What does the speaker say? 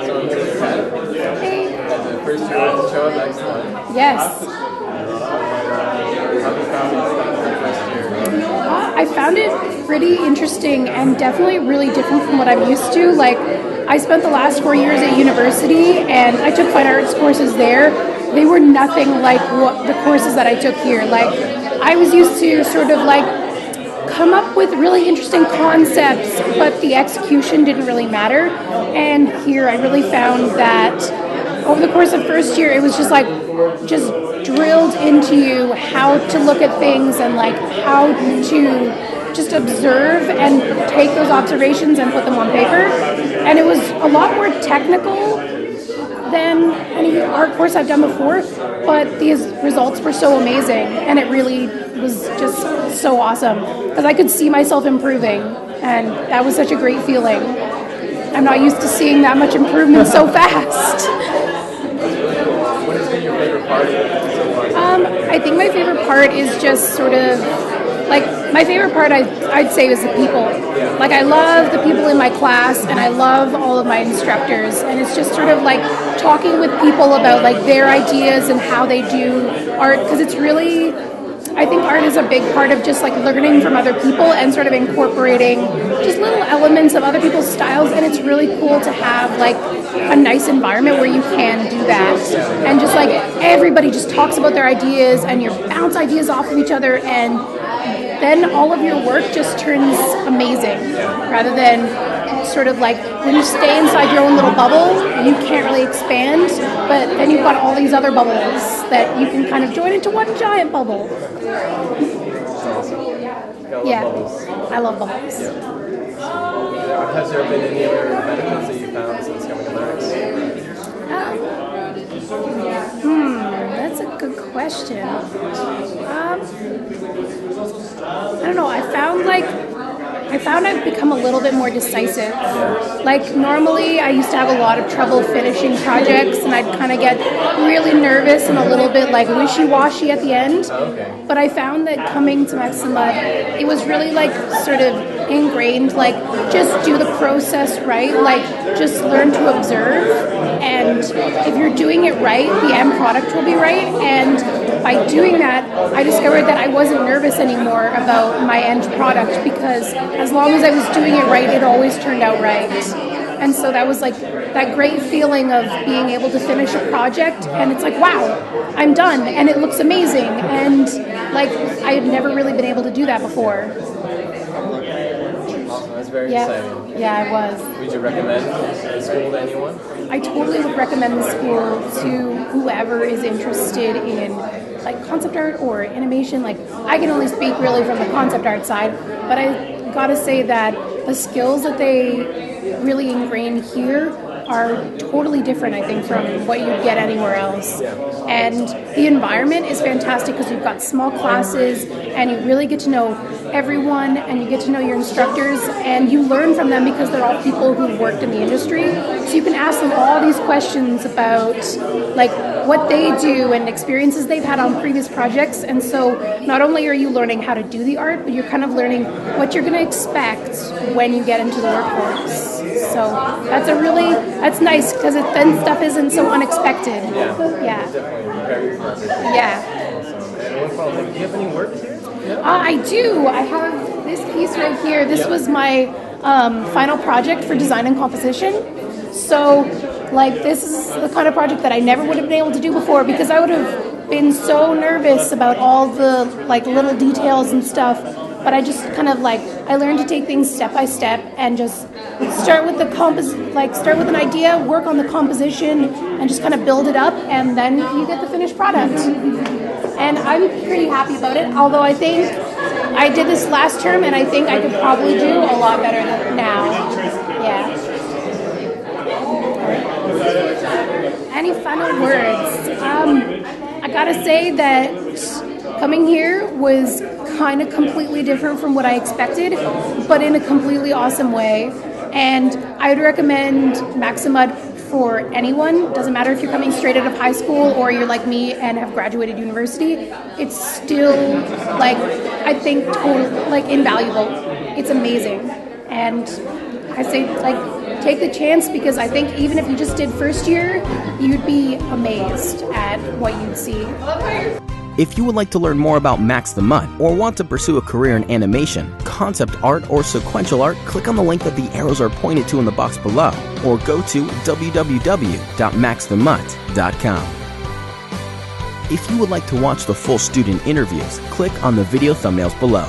So I'm Ted. Hey. At the first year of the show at Max the Mutt. Yes. How have you found the first year? I found it pretty interesting and definitely really different from what I'm used to. Like, I spent the last 4 years at university and I took fine arts courses there. They were nothing like what the courses that I took here. Like, I was used to sort of like come up with really interesting concepts, but the execution didn't really matter. And here I really found that over the course of first year, it was just drilled into you how to look at things and like how to just observe and take those observations and put them on paper. And it was a lot more technical than any art course I've done before, but these results were so amazing, and it really was just so awesome because I could see myself improving, and that was such a great feeling. I'm not used to seeing that much improvement so fast. What has been your favorite part so far? I think my favorite part is just sort of like my favorite part I'd say is the people. Like, I love the people in my class and I love all of my instructors, and it's just sort of like talking with people about like their ideas and how they do art, because it's really, I think art is a big part of just like learning from other people and sort of incorporating just little elements of other people's styles, and it's really cool to have like a nice environment where you can do that, and just like everybody just talks about their ideas and you bounce ideas off of each other, and then all of your work just turns amazing, rather than sort of like when you stay inside your own little bubble, you can't really expand, but then you've got all these other bubbles that you can kind of join into one giant bubble. Yeah, I love bubbles. Has there been any other benefits that you found since coming to Max? That's a good question. I don't know. I found I've become a little bit more decisive. Like, normally I used to have a lot of trouble finishing projects, and I'd kind of get really nervous and a little bit like wishy-washy at the end. Okay. But I found that coming to Max the Mutt, it was really like sort of ingrained, like just do the process right, like just learn to observe, and if you're doing it right, the end product will be right. And by doing that, I discovered that I wasn't nervous anymore about my end product, because as long as I was doing it right, it always turned out right. And so that was like that great feeling of being able to finish a project, and it's like, wow, I'm done, and it looks amazing, and like I had never really been able to do that before. Awesome, that's very exciting. Yeah, I was. Would you recommend the school to anyone? I totally would recommend the school to whoever is interested in like concept art or animation. Like, I can only speak really from the concept art side, but I gotta say that the skills that they really ingrain here are totally different, I think, from what you'd get anywhere else. And the environment is fantastic because you've got small classes and you really get to know everyone, and you get to know your instructors, and you learn from them because they're all people who've worked in the industry. So you can ask them all these questions about like what they do and experiences they've had on previous projects. And so not only are you learning how to do the art, but you're kind of learning what you're going to expect when you get into the workforce. So that's nice, because then stuff isn't so unexpected. Yeah. Definitely very impressive. Yeah. Awesome. And one final thing, do you have any work here? I do. I have this piece right here. This was my final project for design and composition. So, like, this is the kind of project that I never would have been able to do before, because I would have been so nervous about all the like little details and stuff. But I just kind of like, I learned to take things step by step and just start with start with an idea, work on the composition, and just kind of build it up, and then you get the finished product. And I'm pretty happy about it, although I think I did this last term, and I think I could probably do a lot better now. Yeah. Any final words? I gotta say that coming here was kind of completely different from what I expected, but in a completely awesome way. And I would recommend Max the Mutt for anyone. Doesn't matter if you're coming straight out of high school or you're like me and have graduated university. It's still, like, I think totally, like, invaluable. It's amazing. And I say, like, take the chance, because I think even if you just did first year, you'd be amazed at what you'd see. If you would like to learn more about Max the Mutt or want to pursue a career in animation, concept art, or sequential art, click on the link that the arrows are pointed to in the box below, or go to www.maxthemutt.com. If you would like to watch the full student interviews, click on the video thumbnails below.